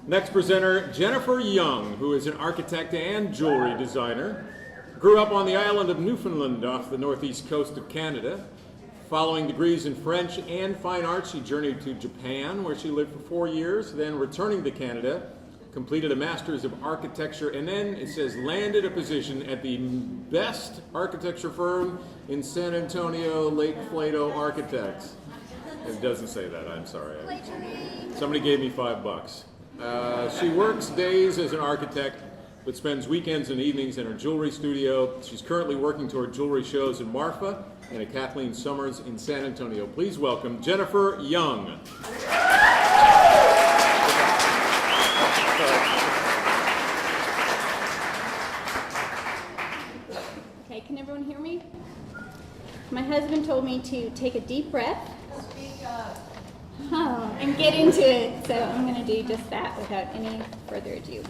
Next presenter, Jennifer Young, who is an architect and jewelry designer. Grew up on the island of Newfoundland off the northeast coast of Canada. Following degrees in French and fine arts, she journeyed to Japan, where she lived for 4 years, then returning to Canada, completed a Master's of Architecture, and then, it says, landed a position at the best architecture firm in San Antonio, Lake Plato Architects. It doesn't say that, I'm sorry. Somebody gave me $5. She works days as an architect, but spends weekends and evenings in her jewelry studio. She's currently working toward jewelry shows in Marfa and at Kathleen Summers in San Antonio. Please welcome Jennifer Young. Okay, can everyone hear me? My husband told me to take a deep breath. And get into it, so I'm going to do just that without any further ado.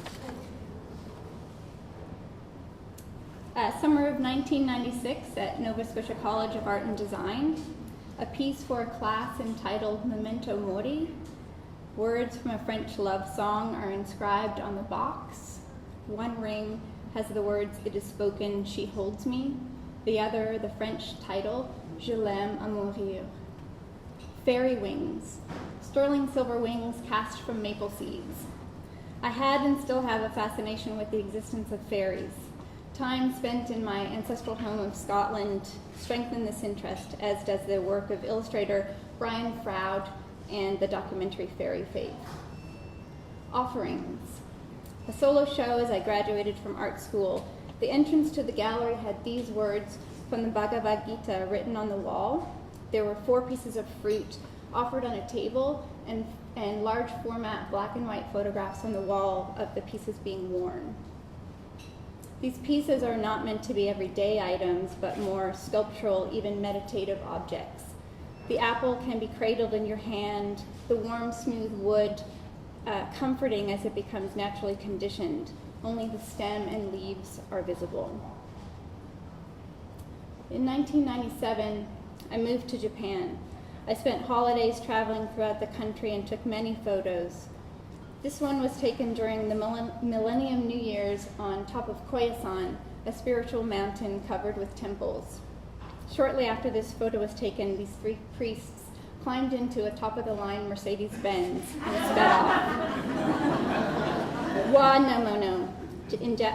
Summer of 1996 at Nova Scotia College of Art and Design, a piece for a class entitled Memento Mori. Words from a French love song are inscribed on the box. One ring has the words, "It is spoken, she holds me." The other, the French title, "Je l'aime à mourir." Fairy wings, sterling silver wings cast from maple seeds. I had and still have a fascination with the existence of fairies. Time spent in my ancestral home of Scotland strengthened this interest, as does the work of illustrator Brian Froud and the documentary Fairy Faith. Offerings. A solo show as I graduated from art school. The entrance to the gallery had these words from the Bhagavad Gita written on the wall. There were 4 pieces of fruit offered on a table and large format black and white photographs on the wall of the pieces being worn. These pieces are not meant to be everyday items, but more sculptural, even meditative objects. The apple can be cradled in your hand, the warm, smooth wood comforting as it becomes naturally conditioned. Only the stem and leaves are visible. In 1997, I moved to Japan. I spent holidays traveling throughout the country and took many photos. This one was taken during the Millennium New Year's on top of Koyasan, a spiritual mountain covered with temples. Shortly after this photo was taken, these 3 priests climbed into a top-of-the-line Mercedes-Benz and sped off. Wa no mono,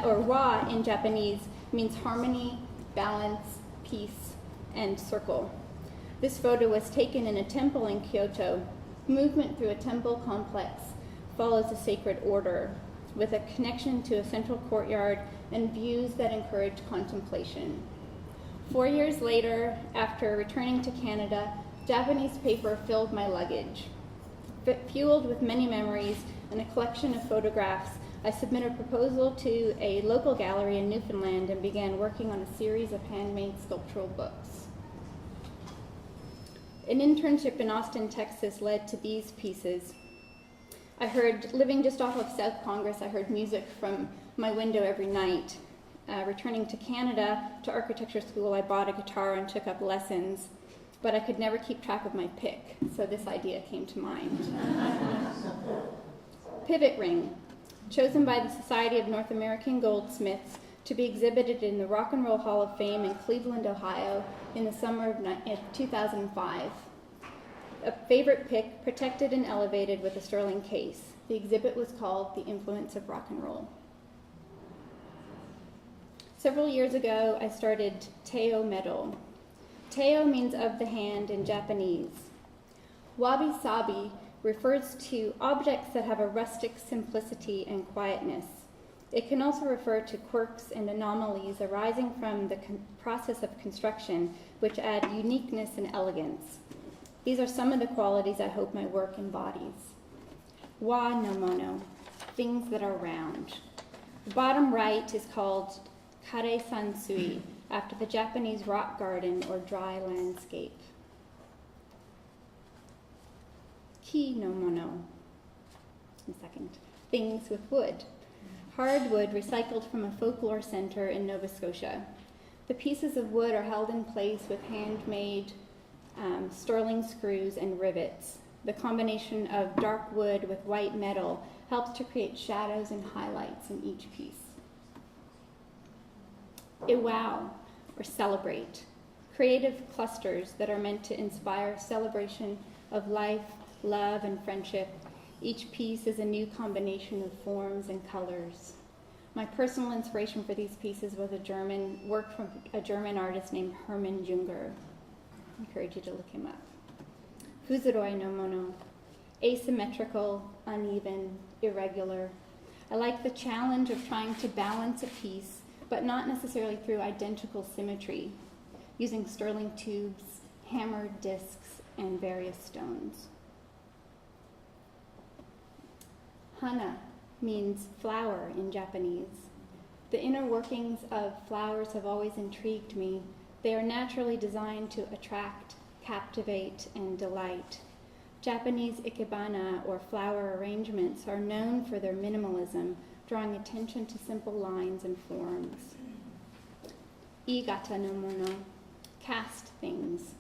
or wa in Japanese, means harmony, balance, peace, and circle. This photo was taken in a temple in Kyoto. Movement through a temple complex follows a sacred order, with a connection to a central courtyard and views that encourage contemplation. 4 years later, after returning to Canada, Japanese paper filled my luggage. Fueled with many memories and a collection of photographs, I submitted a proposal to a local gallery in Newfoundland and began working on a series of handmade sculptural books. An internship in Austin, Texas led to these pieces. Living just off of South Congress, I heard music from my window every night. Returning to Canada to architecture school, I bought a guitar and took up lessons, but I could never keep track of my pick, so this idea came to mind. Pivot ring, chosen by the Society of North American Goldsmiths to be exhibited in the Rock and Roll Hall of Fame in Cleveland, Ohio in the summer of 2005. A favorite pick, protected and elevated with a sterling case. The exhibit was called The Influence of Rock and Roll. Several years ago, I started Teo Metal. Teo means of the hand in Japanese. Wabi-sabi refers to objects that have a rustic simplicity and quietness. It can also refer to quirks and anomalies arising from the process of construction, which add uniqueness and elegance. These are some of the qualities I hope my work embodies. Wa no mono, things that are round. The bottom right is called Kare Sansui, after the Japanese rock garden or dry landscape. Ki no mono, things with wood. Hardwood recycled from a folklore center in Nova Scotia. The pieces of wood are held in place with handmade sterling screws and rivets. The combination of dark wood with white metal helps to create shadows and highlights in each piece. Wow, or celebrate. Creative clusters that are meant to inspire celebration of life, love, and friendship. Each piece is a new combination of forms and colors. My personal inspiration for these pieces was work from a German artist named Hermann Junger. I encourage you to look him up. Fuzuroi no mono. Asymmetrical, uneven, irregular. I like the challenge of trying to balance a piece, but not necessarily through identical symmetry, using sterling tubes, hammered discs, and various stones. Hana means flower in Japanese. The inner workings of flowers have always intrigued me. They are naturally designed to attract, captivate, and delight. Japanese ikebana, or flower arrangements, are known for their minimalism, drawing attention to simple lines and forms. Iigata no mono, cast things.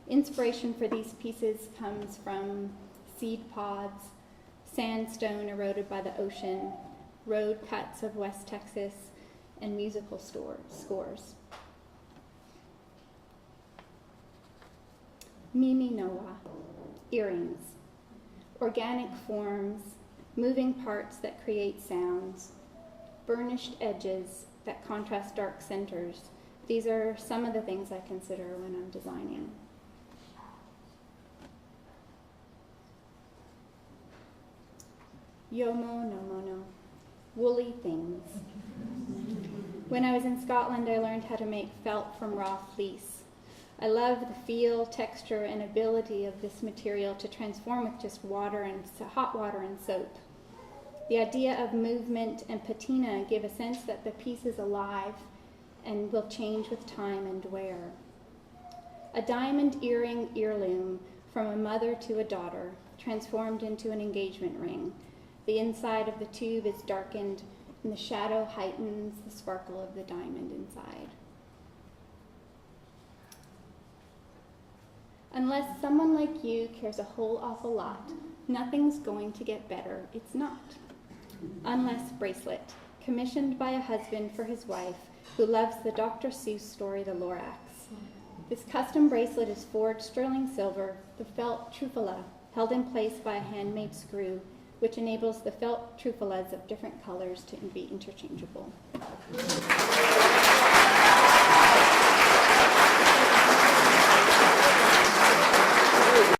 Inspiration for these pieces comes from seed pods, sandstone eroded by the ocean, road cuts of West Texas, and musical scores. Mimi no wa, earrings. Organic forms, moving parts that create sounds, burnished edges that contrast dark centers. These are some of the things I consider when I'm designing. Yomo no mono, woolly things. When I was in Scotland, I learned how to make felt from raw fleece. I love the feel, texture, and ability of this material to transform with just hot water and soap. The idea of movement and patina give a sense that the piece is alive and will change with time and wear. A diamond earring heirloom from a mother to a daughter, transformed into an engagement ring. The inside of the tube is darkened, and the shadow heightens the sparkle of the diamond inside. Unless someone like you cares a whole awful lot, nothing's going to get better. It's not. Unless bracelet, commissioned by a husband for his wife who loves the Dr. Seuss story, The Lorax. This custom bracelet is forged sterling silver, the felt trufala, held in place by a handmade screw, which enables the felt trufalas of different colors to be interchangeable.